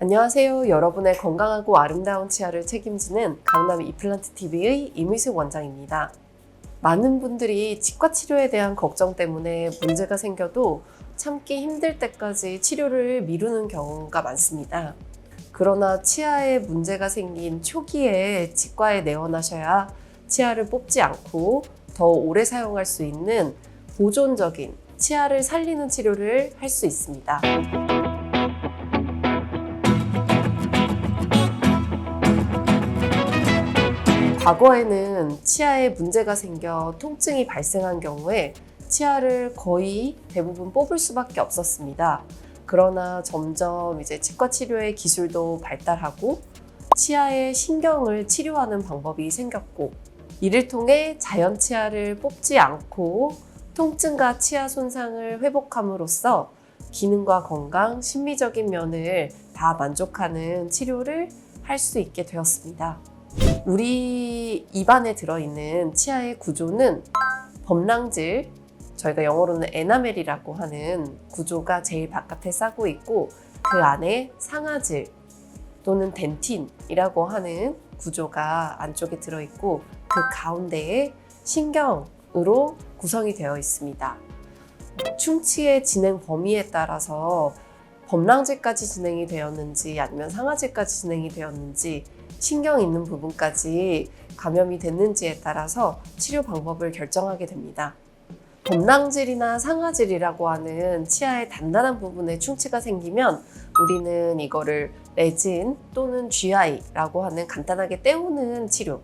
안녕하세요. 여러분의 건강하고 아름다운 치아를 책임지는 강남 이플란트 TV의 이미숙 원장입니다. 많은 분들이 치과 치료에 대한 걱정 때문에 문제가 생겨도 참기 힘들 때까지 치료를 미루는 경우가 많습니다. 그러나 치아에 문제가 생긴 초기에 치과에 내원하셔야 치아를 뽑지 않고 더 오래 사용할 수 있는 보존적인 치아를 살리는 치료를 할 수 있습니다. 과거에는 치아에 문제가 생겨 통증이 발생한 경우에 치아를 거의 대부분 뽑을 수밖에 없었습니다. 그러나 점점 이제 치과 치료의 기술도 발달하고 치아의 신경을 치료하는 방법이 생겼고, 이를 통해 자연 치아를 뽑지 않고 통증과 치아 손상을 회복함으로써 기능과 건강, 심미적인 면을 다 만족하는 치료를 할 수 있게 되었습니다. 우리 입안에 들어있는 치아의 구조는 범랑질, 저희가 영어로는 에나멜이라고 하는 구조가 제일 바깥에 싸고 있고, 그 안에 상아질 또는 덴틴이라고 하는 구조가 안쪽에 들어있고, 그 가운데에 신경으로 구성이 되어 있습니다. 충치의 진행 범위에 따라서 범랑질까지 진행이 되었는지 아니면 상아질까지 진행이 되었는지, 신경 있는 부분까지 감염이 됐는지에 따라서 치료 방법을 결정하게 됩니다. 범랑질이나 상아질이라고 하는 치아의 단단한 부분에 충치가 생기면 우리는 이거를 레진 또는 GI라고 하는 간단하게 떼우는 치료,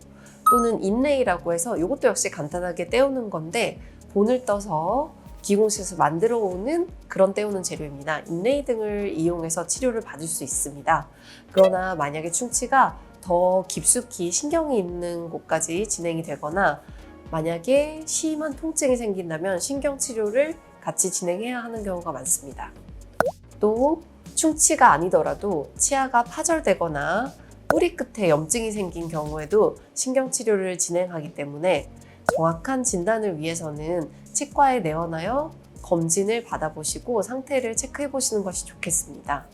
또는 인레이라고 해서 이것도 역시 간단하게 떼우는 건데 본을 떠서 기공실에서 만들어 오는 그런 떼우는 재료입니다. 인레이 등을 이용해서 치료를 받을 수 있습니다. 그러나 만약에 충치가 더 깊숙이 신경이 있는 곳까지 진행이 되거나 만약에 심한 통증이 생긴다면 신경치료를 같이 진행해야 하는 경우가 많습니다. 또 충치가 아니더라도 치아가 파절되거나 뿌리 끝에 염증이 생긴 경우에도 신경치료를 진행하기 때문에 정확한 진단을 위해서는 치과에 내원하여 검진을 받아보시고 상태를 체크해 보시는 것이 좋겠습니다.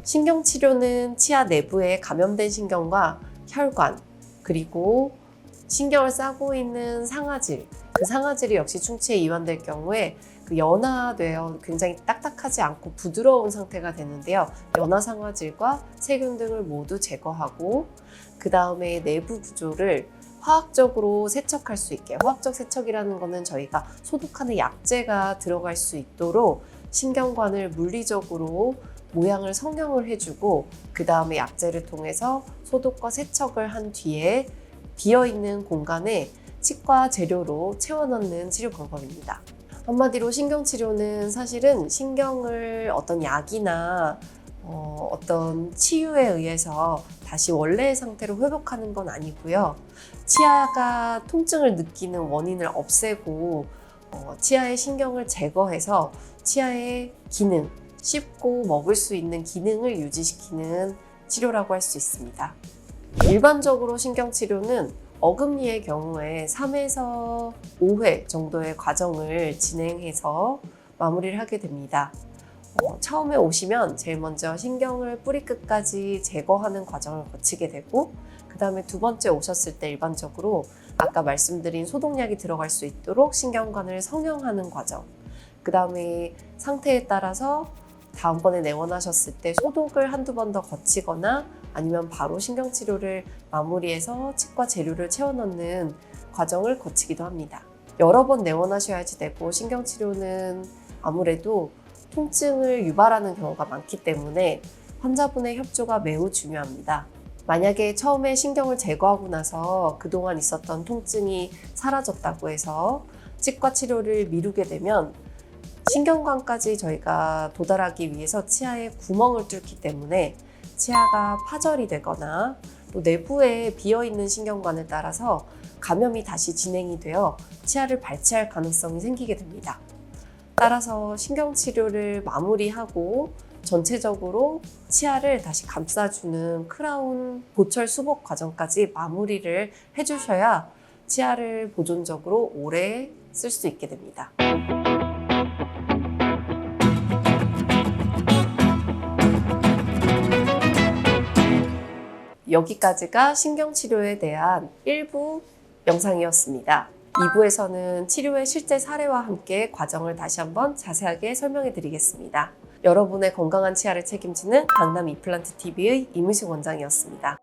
신경치료는 치아 내부에 감염된 신경과 혈관, 그리고 신경을 싸고 있는 상아질, 그 상아질이 역시 충치에 이완될 경우에 그 연화되어 굉장히 딱딱하지 않고 부드러운 상태가 되는데요. 연화 상아질과 세균 등을 모두 제거하고, 그 다음에 내부 구조를 화학적으로 세척할 수 있게, 화학적 세척이라는 것은 저희가 소독하는 약재가 들어갈 수 있도록 신경관을 물리적으로 모양을 성형을 해주고, 그 다음에 약재를 통해서 소독과 세척을 한 뒤에 비어있는 공간에 치과 재료로 채워넣는 치료 방법입니다. 한마디로 신경치료는 사실은 신경을 어떤 약이나 어떤 치유에 의해서 다시 원래의 상태로 회복하는 건 아니고요. 치아가 통증을 느끼는 원인을 없애고 치아의 신경을 제거해서 치아의 기능, 씹고 먹을 수 있는 기능을 유지시키는 치료라고 할 수 있습니다. 일반적으로 신경치료는 어금니의 경우에 3에서 5회 정도의 과정을 진행해서 마무리를 하게 됩니다. 처음에 오시면 제일 먼저 신경을 뿌리 끝까지 제거하는 과정을 거치게 되고, 그 다음에 두 번째 오셨을 때 일반적으로 아까 말씀드린 소독약이 들어갈 수 있도록 신경관을 성형하는 과정, 그 다음에 상태에 따라서 다음번에 내원하셨을 때 소독을 한두 번 더 거치거나 아니면 바로 신경치료를 마무리해서 치과 재료를 채워넣는 과정을 거치기도 합니다. 여러 번 내원하셔야지 되고, 신경치료는 아무래도 통증을 유발하는 경우가 많기 때문에 환자분의 협조가 매우 중요합니다. 만약에 처음에 신경을 제거하고 나서 그동안 있었던 통증이 사라졌다고 해서 치과 치료를 미루게 되면 신경관까지 저희가 도달하기 위해서 치아에 구멍을 뚫기 때문에 치아가 파절이 되거나 또 내부에 비어있는 신경관을 따라서 감염이 다시 진행이 되어 치아를 발치할 가능성이 생기게 됩니다. 따라서 신경치료를 마무리하고 전체적으로 치아를 다시 감싸주는 크라운 보철 수복 과정까지 마무리를 해주셔야 치아를 보존적으로 오래 쓸 수 있게 됩니다. 여기까지가 신경치료에 대한 일부 영상이었습니다. 2부에서는 치료의 실제 사례와 함께 과정을 다시 한번 자세하게 설명해 드리겠습니다. 여러분의 건강한 치아를 책임지는 강남 이플란트 TV의 이무식 원장이었습니다.